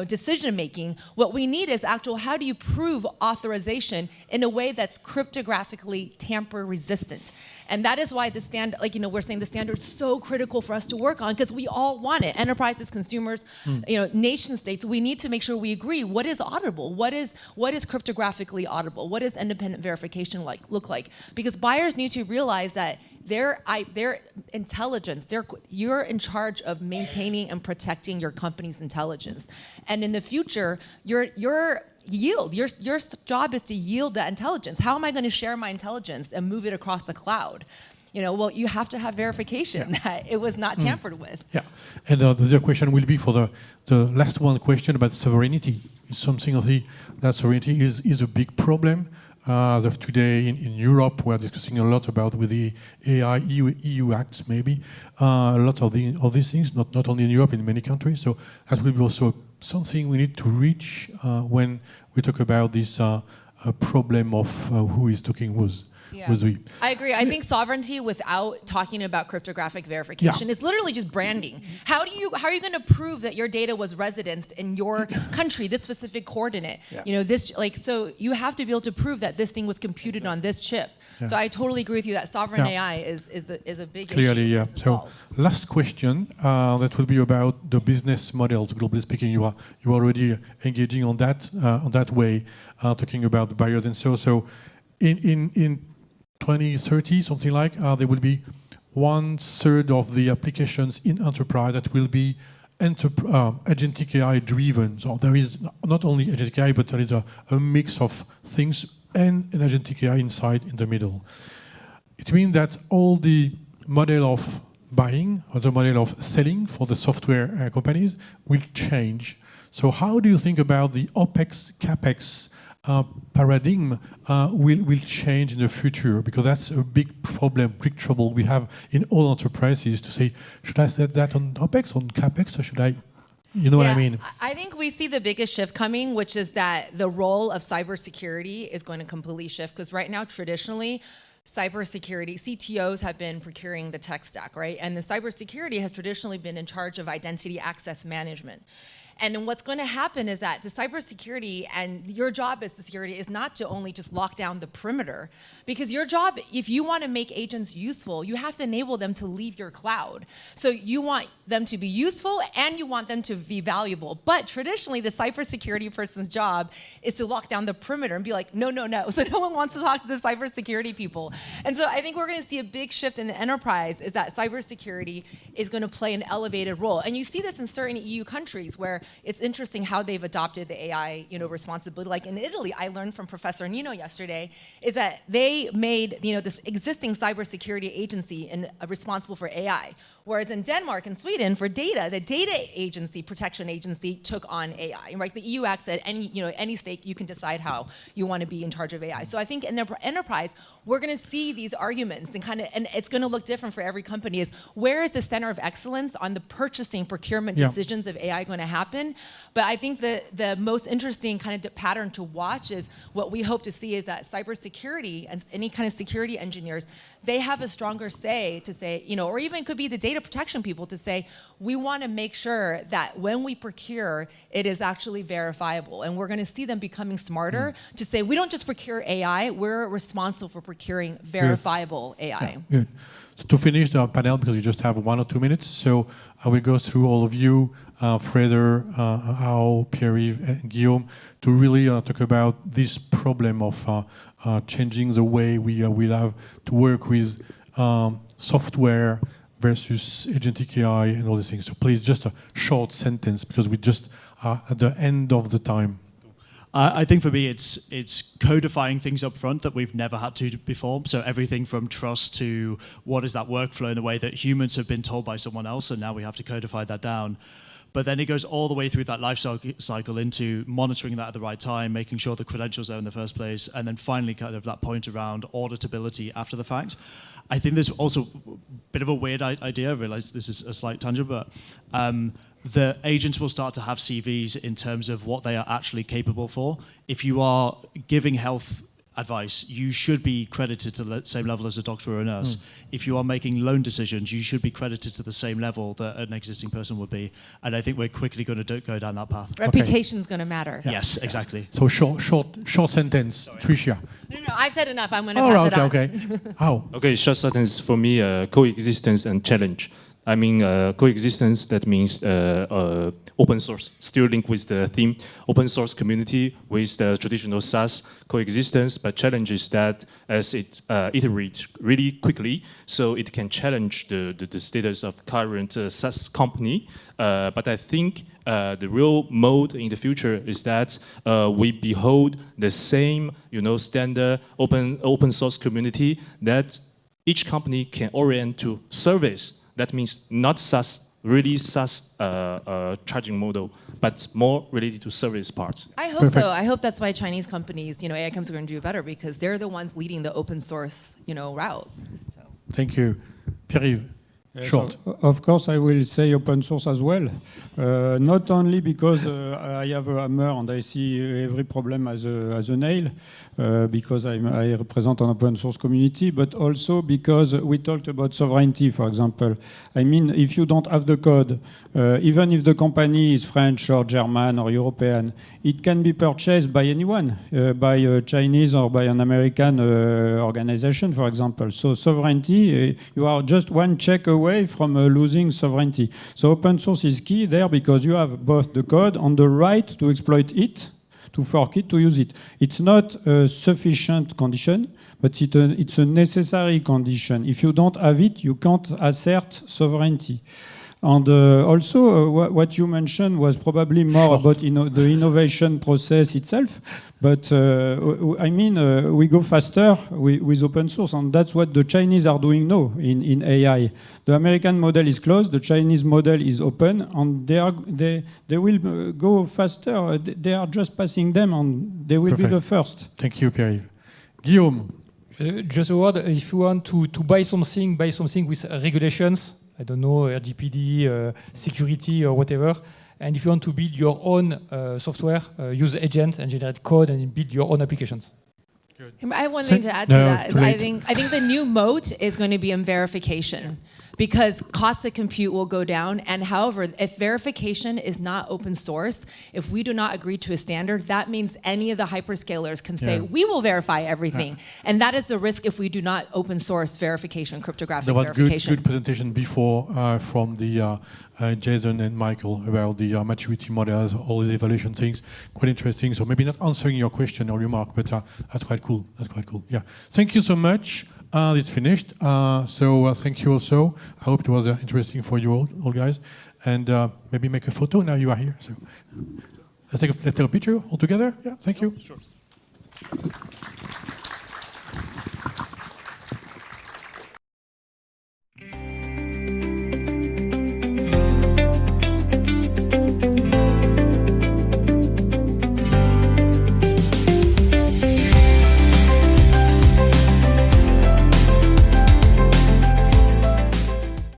decision making. What we need is how do you prove authorization in a way that's cryptographically tamper resistant? And that is why the standard, we're saying the standard is so critical for us to work on, because we all want it. Enterprises, consumers, nation states, we need to make sure we agree what is auditable, what is cryptographically auditable, what does independent verification look like? Because buyers need to realize that their intelligence, you're in charge of maintaining and protecting your company's intelligence. And in the future, your job is to yield that intelligence. How am I going to share my intelligence and move it across the cloud? You have to have verification that it was not tampered with. Yeah, and the other question will be for the last one question about sovereignty. It's something that sovereignty is a big problem. As of today in Europe, we're discussing a lot about with the AI EU acts, maybe a lot of these things, not only in Europe, in many countries. So that will be also something we need to reach when we talk about this problem of who is talking with we. I agree. I think sovereignty without talking about cryptographic verification is literally just branding. How are you going to prove that your data was residenced in your country, this specific coordinate? So you have to be able to prove that this thing was computed on this chip. So I totally agree with you that sovereign AI is a big issue. So last question, that will be about the business models. Globally speaking, you are already engaging on that way, talking about the barriers and so in 2030, something like, there will be 1/3 of the applications in enterprise that will be agentic AI driven. So there is not only agentic AI, but there is a mix of things and an agentic AI inside in the middle. It means that all the model of buying or the model of selling for the software companies will change. So how do you think about the OPEX, CAPEX paradigm will change in the future? Because that's a big problem, big trouble we have in all enterprises to say, should I set that on OPEX, on CAPEX, or should I, what I mean? I think we see the biggest shift coming, which is that the role of cybersecurity is going to completely shift. Because right now, traditionally, cybersecurity, CTOs have been procuring the tech stack, right? And the cybersecurity has traditionally been in charge of identity access management. And then what's going to happen is that the cybersecurity and your job as security is not to only just lock down the perimeter, because your job, if you want to make agents useful, you have to enable them to leave your cloud. So you want them to be useful and you want them to be valuable. But traditionally, the cybersecurity person's job is to lock down the perimeter and be like, no. So no one wants to talk to the cybersecurity people. And so I think we're going to see a big shift in the enterprise, is that cybersecurity is going to play an elevated role. And you see this in certain EU countries where it's interesting how they've adopted the AI, responsibility. Like in Italy, I learned from Professor Nino yesterday, is that they made, this existing cybersecurity agency responsible for AI. Whereas in Denmark and Sweden, for data, the data agency, protection agency, took on AI. Right? The EU Act said any state, you can decide how you want to be in charge of AI. So I think in the enterprise, we're going to see these arguments and it's going to look different for every company. Is where is the center of excellence on the purchasing, procurement decisions of AI going to happen? But I think the most interesting kind of pattern to watch is what we hope to see is that cybersecurity and any kind of security engineers, they have a stronger say to say, or even could be the data data protection people to say, we want to make sure that when we procure, it is actually verifiable. And we're going to see them becoming smarter to say, we don't just procure AI, we're responsible for procuring verifiable AI. Good. So to finish the panel, because we just have 1 or 2 minutes, so I will go through all of you, Fraser, Ao, Pierre-Yves, and Guillaume, to really talk about this problem of changing the way we will have to work with software versus agentic AI and all these things. So please, just a short sentence, because we just are at the end of the time. I think for me, it's codifying things up front that we've never had to before. So everything from trust to what is that workflow in a way that humans have been told by someone else, and now we have to codify that down. But then it goes all the way through that life cycle into monitoring that at the right time, making sure the credentials are in the first place, and then finally kind of that point around auditability after the fact. I think there's also a bit of a weird idea. I realize this is a slight tangent, but the agents will start to have CVs in terms of what they are actually capable for. If you are giving health advice, you should be credited to the same level as a doctor or a nurse. If you are making loan decisions, you should be credited to the same level that an existing person would be. And I think we're quickly going to go down that path. Reputation's going to matter. Yeah. Yes, exactly. So short sentence, Tricia. No, I've said enough. I'm going to pass it on. Okay. How? Okay, short sentence for me, coexistence and challenge. I mean, coexistence, that means open source, still linked with the theme, open source community with the traditional SaaS coexistence, but challenge is that as it iterates really quickly, so it can challenge the status of current SaaS company. But I think the real mode in the future is that we behold the same, standard open source community that each company can orient to service. That means not SaaS, really SaaS charging model, but more related to service parts. I hope so. I hope that's why Chinese companies, AI companies are going to do better, because they're the ones leading the open source, route. So. Thank you. Pierre-Yves, short. So, of course, I will say open source as well. Not only because I have a hammer and I see every problem as a nail, because I represent an open source community, but also because we talked about sovereignty, for example. I mean, if you don't have the code, even if the company is French or German or European, it can be purchased by anyone, by a Chinese or by an American organization, for example. So sovereignty, you are just one check away from losing sovereignty. So open source is key there, because you have both the code and the right to exploit it, to fork it, to use it. It's not a sufficient condition, but it's a necessary condition. If you don't have it, you can't assert sovereignty. And also, what you mentioned was probably more about the innovation process itself. But I mean, we go faster with open source, and that's what the Chinese are doing now in AI. The American model is closed, the Chinese model is open, and they will go faster. They are just passing them, and they will be the first. Thank you, Pierre-Yves. Guillaume. Just a word, if you want to buy something with regulations, I don't know, RGPD, security or whatever. And if you want to build your own software, use agents and generate code and build your own applications. Good. I have one thing to add to that. I think the new moat is going to be in verification, because cost of compute will go down. And however, if verification is not open source, if we do not agree to a standard, that means any of the hyperscalers can say, we will verify everything. And that is the risk if we do not open source verification, cryptographic verification. Good presentation before from the Jason and Michael about the maturity models, all the evaluation things. Quite interesting. So maybe not answering your question or remark, but that's quite cool. That's quite cool. Yeah. Thank you so much. It's finished. So thank you also. I hope it was interesting for you all guys. And maybe make a photo now you are here. So let's take a picture all together. Yeah. Thank you. Sure.